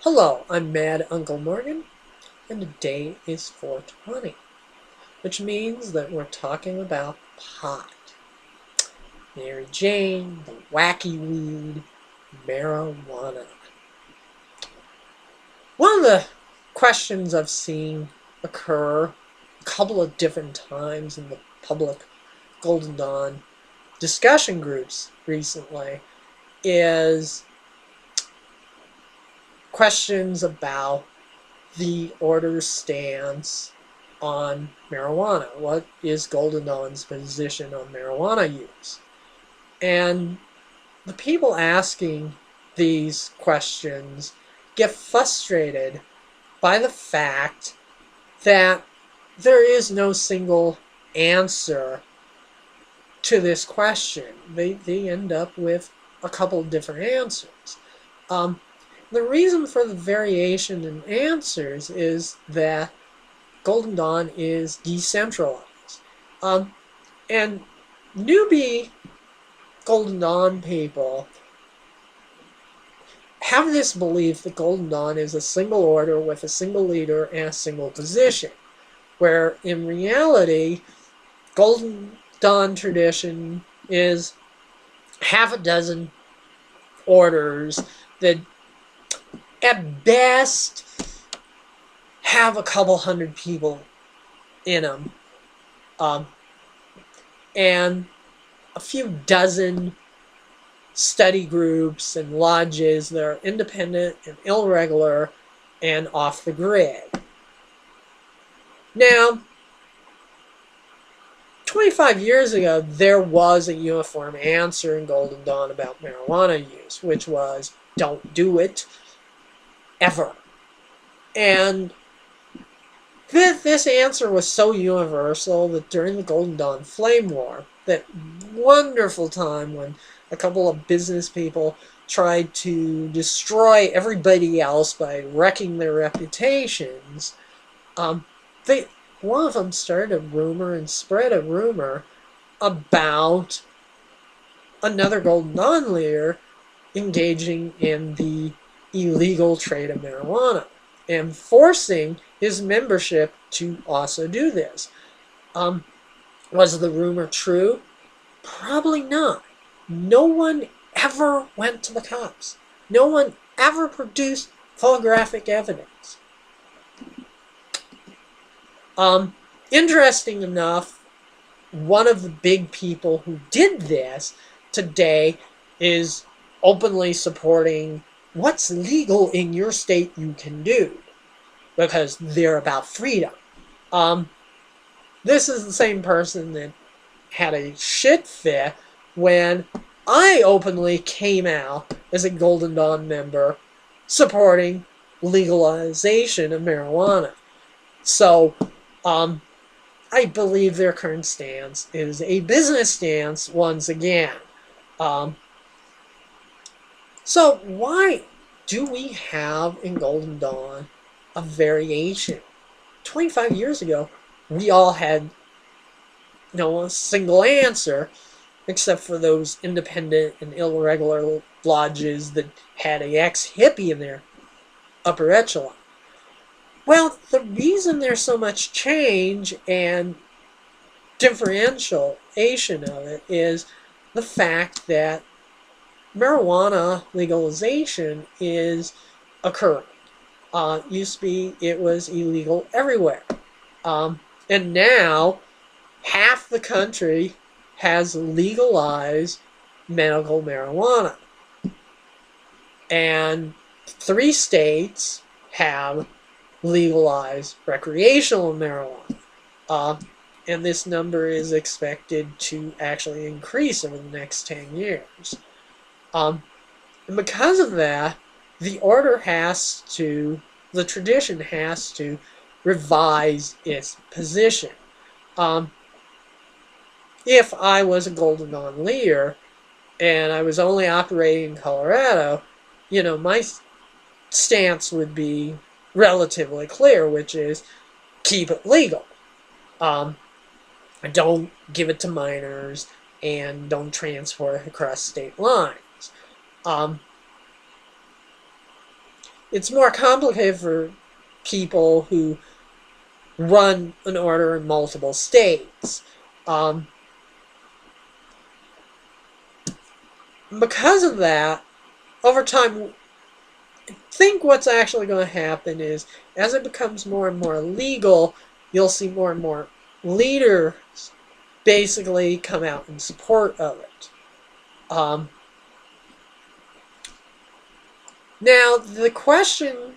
Hello, I'm Mad Uncle Morgan, and today is 420, which means that we're talking about pot. Mary Jane, the wacky weed, marijuana. One of the questions I've seen occur a couple of different times in the public Golden Dawn discussion groups recently is questions about the order's stance on marijuana. What is Golden Dawn's position on marijuana use? And the people asking these questions get frustrated by the fact that there is no single answer to this question. They end up with a couple different answers. The reason for the variation in answers is that Golden Dawn is decentralized. And newbie Golden Dawn people have this belief that Golden Dawn is a single order with a single leader and a single position, where in reality, Golden Dawn tradition is half a dozen orders that at best have a couple hundred people in them, and a few dozen study groups and lodges that are independent and irregular and off the grid. Now, 25 years ago, there was a uniform answer in Golden Dawn about marijuana use, which was, don't do it ever. And this answer was so universal that during the Golden Dawn Flame War, that wonderful time when a couple of business people tried to destroy everybody else by wrecking their reputations, one of them started a rumor and spread a rumor about another Golden Dawn leader engaging in the illegal trade of marijuana and forcing his membership to also do this. Was the rumor true? Probably not. No one ever went to the cops. No one ever produced photographic evidence. Interesting enough, one of the big people who did this today is openly supporting what's legal in your state you can do, because they're about freedom. This is the same person that had a shit fit when I openly came out as a Golden Dawn member supporting legalization of marijuana. So, I believe their current stance is a business stance once again. So why do we have in Golden Dawn a variation? 25 years ago, we all had a single answer, except for those independent and irregular lodges that had a ex-hippie in their upper echelon. Well, the reason there's so much change and differentiation of it is the fact that marijuana legalization is occurring. Used to be it was illegal everywhere. And now half the country has legalized medical marijuana. And 3 states have legalized recreational marijuana. And this number is expected to actually increase over the next 10 years. And because of that, the tradition has to revise its position. If I was a Golden Dawn leader and I was only operating in Colorado, my stance would be relatively clear, which is keep it legal. Don't give it to minors and don't transport it across state lines. Um, it's more complicated for people who run an order in multiple states. Um, because of that, over time, I think what's actually going to happen is as it becomes more and more legal, you'll see more and more leaders basically come out in support of it. Now, the question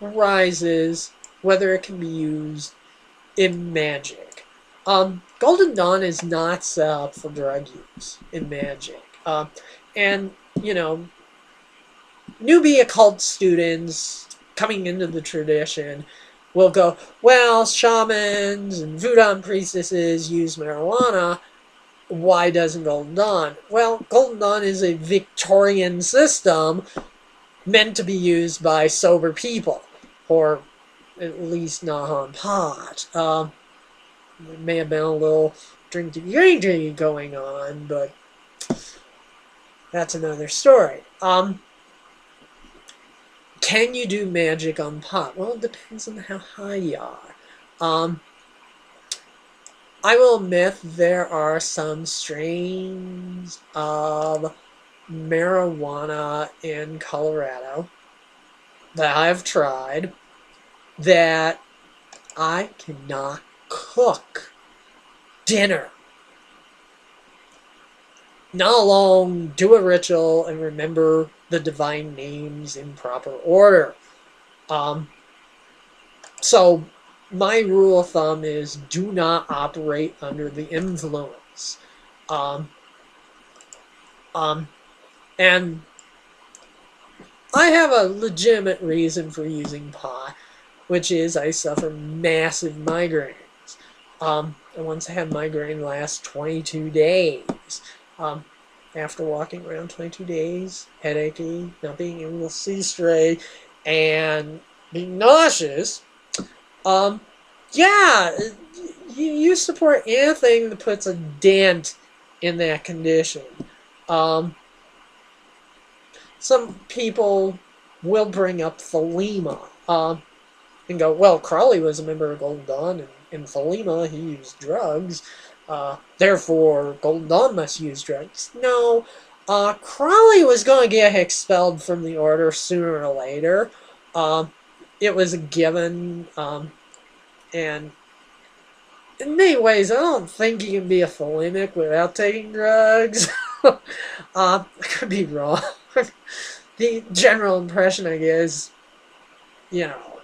arises whether it can be used in Magic. Golden Dawn is not set up for drug use in Magic. And, you know, newbie occult students coming into the tradition will go, well, shamans and voodoo priestesses use marijuana. Why doesn't Golden Dawn? Well, Golden Dawn is a Victorian system meant to be used by sober people, or at least not on pot. There may have been a little drinky going on, but that's another story. Can you do magic on pot? Well, it depends on how high you are. I will admit there are some strains of marijuana in Colorado that I've tried that I cannot cook dinner. Not alone do a ritual and remember the divine names in proper order. So my rule of thumb is do not operate under the influence. And I have a legitimate reason for using pot, which is I suffer massive migraines. I once had migraine last 22 days. After walking around 22 days, headachy, not being able to see straight, and being nauseous, yeah, you support anything that puts a dent in that condition. Some people will bring up Thelema and go, well, Crowley was a member of Golden Dawn, and in Thelema he used drugs. Therefore, Golden Dawn must use drugs. No, Crowley was going to get expelled from the order sooner or later. It was a given, and in many ways, I don't think you can be a Thelemic without taking drugs. I could be wrong. The general impression I get is, you know,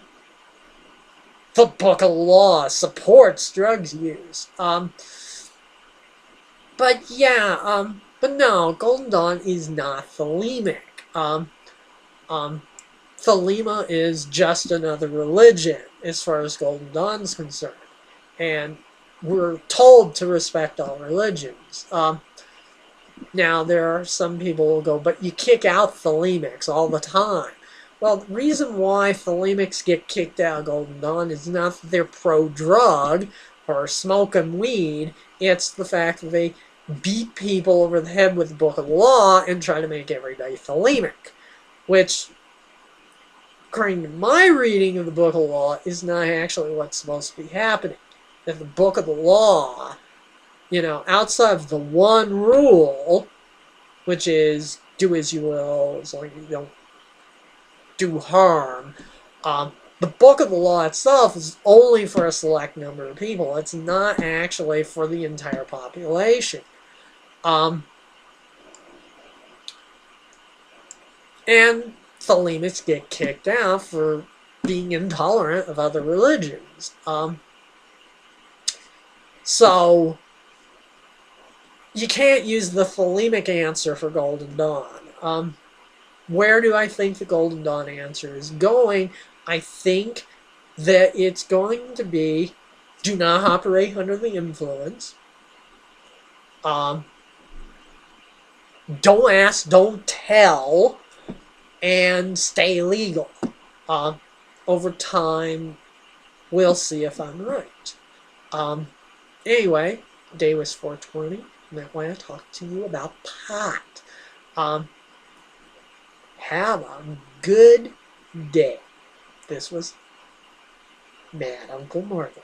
the Book of Law supports drugs use. But yeah, but no, Golden Dawn is not Thelemic. Thelema is just another religion as far as Golden Dawn's concerned. And we're told to respect all religions. Now, there are some people who will go, but you kick out Thelemics all the time. Well, the reason why Thelemics get kicked out of Golden Dawn is not that they're pro-drug or smoking weed. It's the fact that they beat people over the head with the Book of Law and try to make everybody Thelemic. Which, according to my reading of the Book of Law, is not actually what's supposed to be happening. That the Book of the Law, you know, outside of the one rule, which is do as you will as long as you don't do harm, the Book of the Law itself is only for a select number of people. It's not actually for the entire population. And Thelemics get kicked out for being intolerant of other religions. So you can't use the Thelemic answer for Golden Dawn. Where do I think the Golden Dawn answer is going? I think that it's going to be do not operate under the influence. Don't ask, don't tell, and stay legal. Over time, we'll see if I'm right. Anyway, day was 420, and I want to talk to you about pot. Um, have a good day. This was Mad Uncle Morgan.